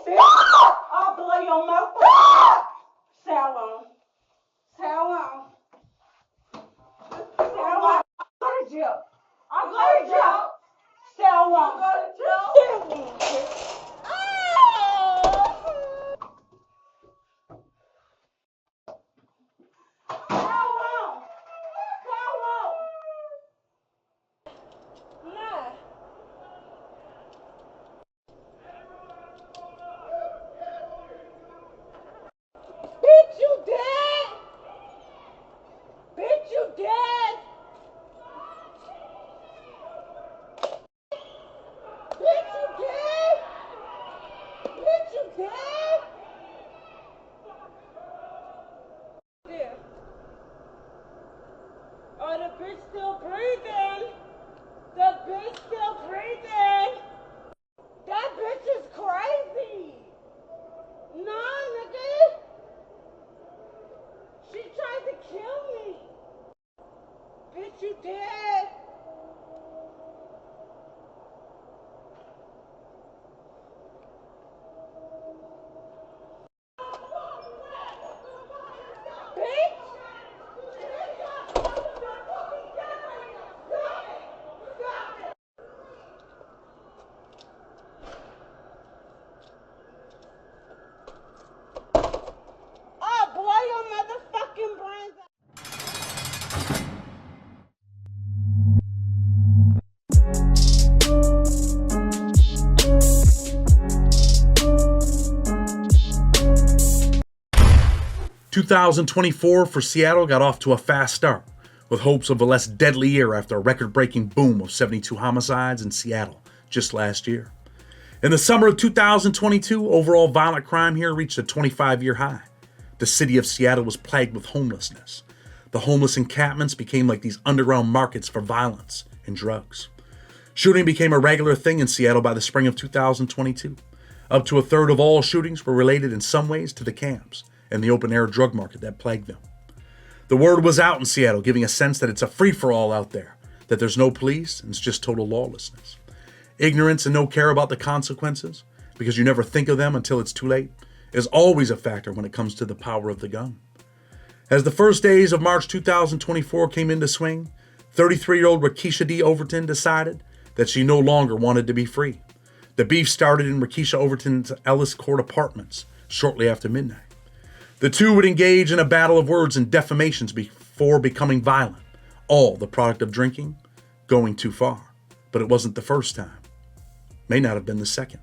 I'll blow your motherfucker. Say I won't. Say I won't. Say I won't. Go to jail. I'm going to jail. Say I won't. Go to jail. Say I won't. Bitch, you dead? Bitch, you dead? Bitch, you dead? Bitch, you dead? Yeah. Oh, the bitch still breathing. The bitch still breathing. That bitch is crazy. No, nigga. She tried to kill me. Bitch, you dead. Bitch. 2024 for Seattle got off to a fast start, with hopes of a less deadly year after a record-breaking boom of 72 homicides in Seattle just last year. In the summer of 2022, overall violent crime here reached a 25-year high. The city of Seattle was plagued with homelessness. The homeless encampments became like these underground markets for violence and drugs. Shooting became a regular thing in Seattle by the spring of 2022. Up to a third of all shootings were related in some ways to the camps and the open-air drug market that plagued them. The word was out in Seattle, giving a sense that it's a free-for-all out there, that there's no police and it's just total lawlessness. Ignorance and no care about the consequences, because you never think of them until it's too late, is always a factor when it comes to the power of the gun. As the first days of March 2024 came into swing, 33-year-old Rakisha D. Overton decided that she no longer wanted to be free. The beef started in Rakisha Overton's Ellis Court Apartments shortly after midnight. The two would engage in a battle of words and defamations before becoming violent, all the product of drinking, going too far. But it wasn't the first time. May not have been the second.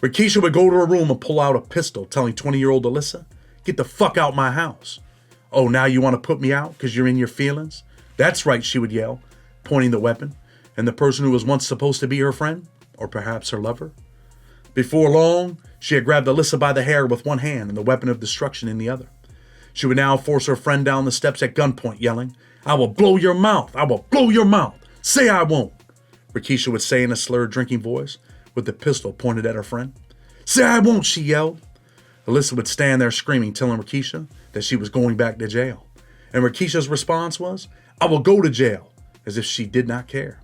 Rakisha would go to her room and pull out a pistol, telling 20-year-old Alyssa, "Get the fuck out my house." "Oh, now you want to put me out because you're in your feelings?" "That's right," she would yell, pointing the weapon, and the person who was once supposed to be her friend, or perhaps her lover. Before long, she had grabbed Alyssa by the hair with one hand and the weapon of destruction in the other. She would now force her friend down the steps at gunpoint, yelling, "I will blow your mouth! I will blow your mouth! Say I won't!" Rakisha would say in a slurred drinking voice, with the pistol pointed at her friend. "Say I won't," she yelled. Alyssa would stand there screaming, telling Rakisha that she was going back to jail. And Rakisha's response was, "I will go to jail," as if she did not care.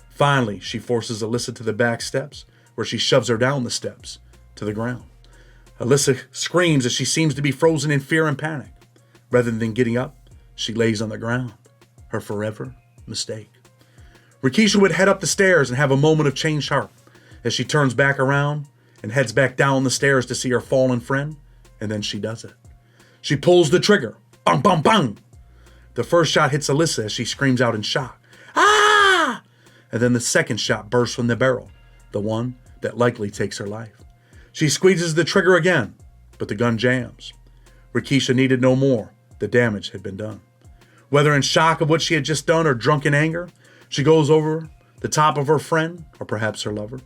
Finally, she forces Alyssa to the back steps, where she shoves her down the steps to the ground. Alyssa screams as she seems to be frozen in fear and panic. Rather than getting up, she lays on the ground, her forever mistake. Rakisha would head up the stairs and have a moment of changed heart as she turns back around and heads back down the stairs to see her fallen friend, and then she does it. She pulls the trigger. Bang, bang, bang! The first shot hits Alyssa as she screams out in shock. "Ah!" And then the second shot bursts from the barrel, the one that likely takes her life. She squeezes the trigger again, but the gun jams. Rakisha needed no more. The damage had been done. Whether in shock of what she had just done or drunk in anger, she goes over the top of her friend, or perhaps her lover,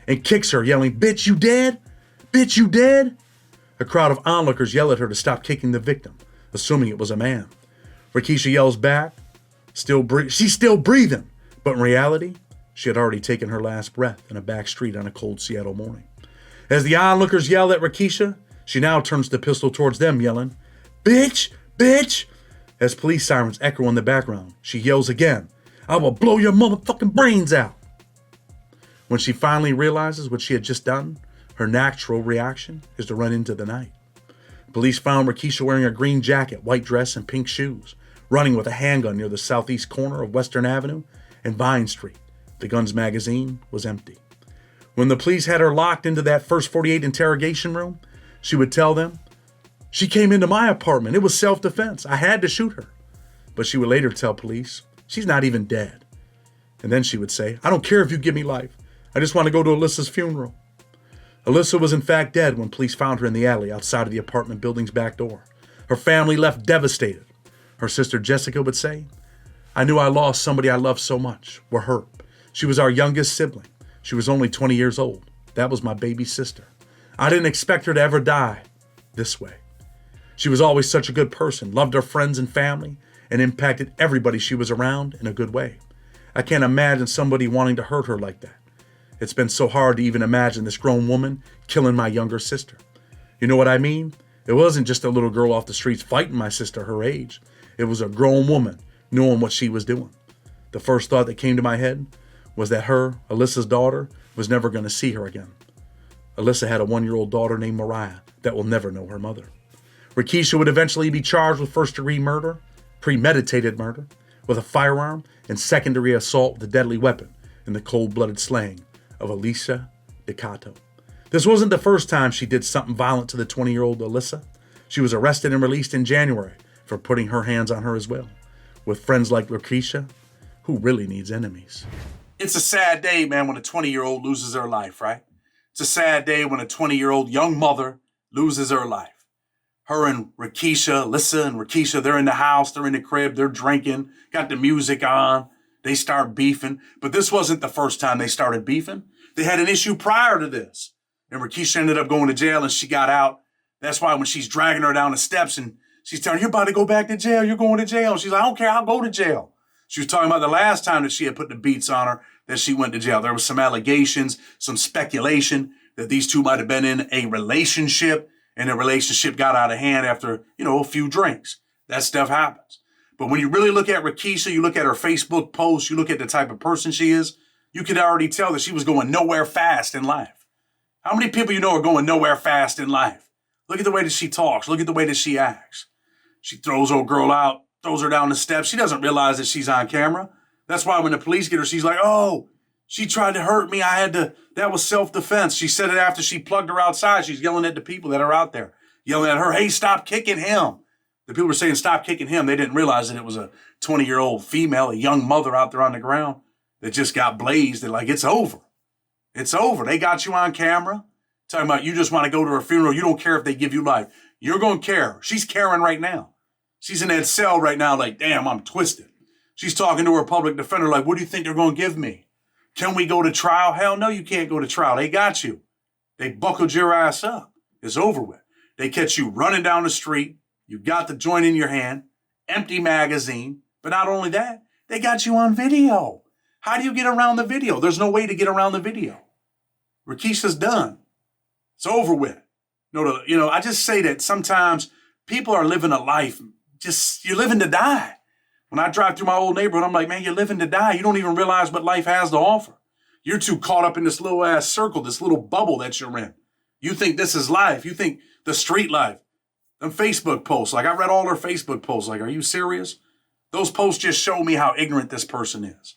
and kicks her, yelling, "Bitch, you dead? Bitch, you dead?" A crowd of onlookers yell at her to stop kicking the victim, assuming it was a man. Rakisha yells back, she's still breathing, but in reality, she had already taken her last breath in a back street on a cold Seattle morning. As the onlookers yell at Rakisha, she now turns the pistol towards them, yelling, "Bitch, bitch!" As police sirens echo in the background, she yells again, "I will blow your motherfucking brains out." When she finally realizes what she had just done, her natural reaction is to run into the night. Police found Rakisha wearing a green jacket, white dress, and pink shoes, running with a handgun near the southeast corner of Western Avenue and Vine Street. The gun's magazine was empty. When the police had her locked into that first 48 interrogation room, she would tell them, "She came into my apartment. It was self-defense. I had to shoot her." But she would later tell police, "She's not even dead." And then she would say, "I don't care if you give me life. I just want to go to Alyssa's funeral." Alyssa was in fact dead when police found her in the alley outside of the apartment building's back door. Her family left devastated. Her sister Jessica would say, "I knew I lost somebody I loved so much. We're hurt. She was our youngest sibling. She was only 20 years old. That was my baby sister. I didn't expect her to ever die this way. She was always such a good person, loved her friends and family, and impacted everybody she was around in a good way. I can't imagine somebody wanting to hurt her like that. It's been so hard to even imagine this grown woman killing my younger sister. You know what I mean? It wasn't just a little girl off the streets fighting my sister her age. It was a grown woman knowing what she was doing. The first thought that came to my head was that her, Alyssa's daughter, was never going to see her again. Alyssa had a 1-year-old daughter named Mariah that will never know her mother. Rakisha would eventually be charged with first-degree murder, premeditated murder, with a firearm, and second-degree assault with a deadly weapon in the cold-blooded slaying of Alicia DeCato. This wasn't the first time she did something violent to the 20-year-old Alyssa. She was arrested and released in January for putting her hands on her as well. With friends like Rakisha, who really needs enemies? It's a sad day, man, when a 20-year-old loses her life, right? It's a sad day when a 20-year-old young mother loses her life. Her and Rakisha, Alyssa and Rakisha, they're in the house, they're in the crib, they're drinking, got the music on. They start beefing, but this wasn't the first time they started beefing. They had an issue prior to this, and Rakisha ended up going to jail, and she got out. That's why when she's dragging her down the steps and she's telling her, "You're about to go back to jail, you're going to jail." She's like, "I don't care, I'll go to jail." She was talking about the last time that she had put the beats on her, that she went to jail. There was some allegations, some speculation that these two might have been in a relationship, and the relationship got out of hand after, a few drinks. That stuff happens. But when you really look at Rakisha, you look at her Facebook posts, you look at the type of person she is, you could already tell that she was going nowhere fast in life. How many people you know are going nowhere fast in life? Look at the way that she talks. Look at the way that she acts. She throws old girl out, throws her down the steps. She doesn't realize that she's on camera. That's why when the police get her, she's like, "Oh, she tried to hurt me. That was self-defense." She said it after she plugged her outside. She's yelling at the people that are out there, yelling at her, "Hey, stop kicking him." The people were saying, "Stop kicking him." They didn't realize that it was a 20-year-old female, a young mother out there on the ground that just got blazed. They're like, "It's over. It's over. They got you on camera talking about you just want to go to her funeral. You don't care if they give you life. You're going to care." She's caring right now. She's in that cell right now like, "Damn, I'm twisted." She's talking to her public defender like, "What do you think they're going to give me? Can we go to trial?" Hell no, you can't go to trial. They got you. They buckled your ass up. It's over with. They catch you running down the street. You got the joint in your hand, empty magazine. But not only that, they got you on video. How do you get around the video? There's no way to get around the video. Rakisha's done. It's over with. I just say that sometimes people are living a life, you're living to die. When I drive through my old neighborhood, I'm like, man, you're living to die. You don't even realize what life has to offer. You're too caught up in this little ass circle, this little bubble that you're in. You think this is life. You think the street life. Them Facebook posts, like I read all her Facebook posts. Like, are you serious? Those posts just show me how ignorant this person is.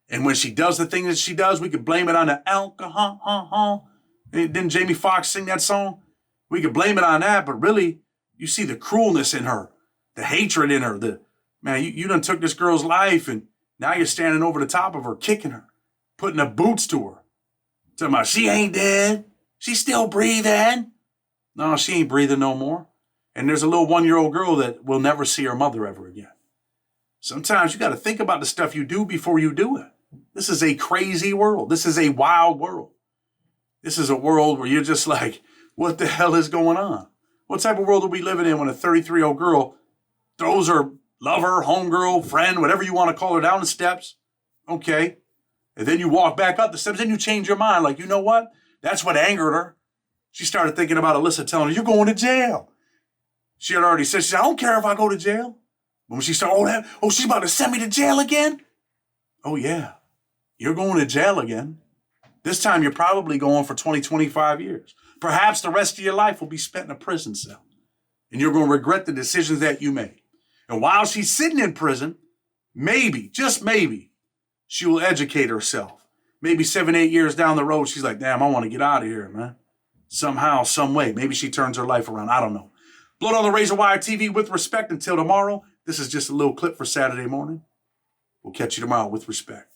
And when she does the thing that she does, we could blame it on the alcohol. Didn't Jamie Foxx sing that song? We could blame it on that, but really, you see the cruelness in her, the hatred in her. You done took this girl's life, and now you're standing over the top of her, kicking her, putting the boots to her. Talking about, she ain't dead. She's still breathing. No, she ain't breathing no more. And there's a little 1-year-old girl that will never see her mother ever again. Sometimes you got to think about the stuff you do before you do it. This is a crazy world. This is a wild world. This is a world where you're just like, what the hell is going on? What type of world are we living in when a 33-year-old girl throws her lover, homegirl, friend, whatever you want to call her, down the steps? Okay. And then you walk back up the steps, then you change your mind. Like, you know what? That's what angered her. She started thinking about Alyssa telling her, "You're going to jail." She had already said, "I don't care if I go to jail." But when she started, she's about to send me to jail again? Oh, yeah. You're going to jail again. This time you're probably going for 20, 25 years. Perhaps the rest of your life will be spent in a prison cell. And you're going to regret the decisions that you made. And while she's sitting in prison, maybe, just maybe, she will educate herself. Maybe 7, 8 years down the road, she's like, damn, I want to get out of here, man. Somehow, some way. Maybe she turns her life around. I don't know. Blood on the Razor Wire TV with respect. Until tomorrow, this is just a little clip for Saturday morning. We'll catch you tomorrow with respect.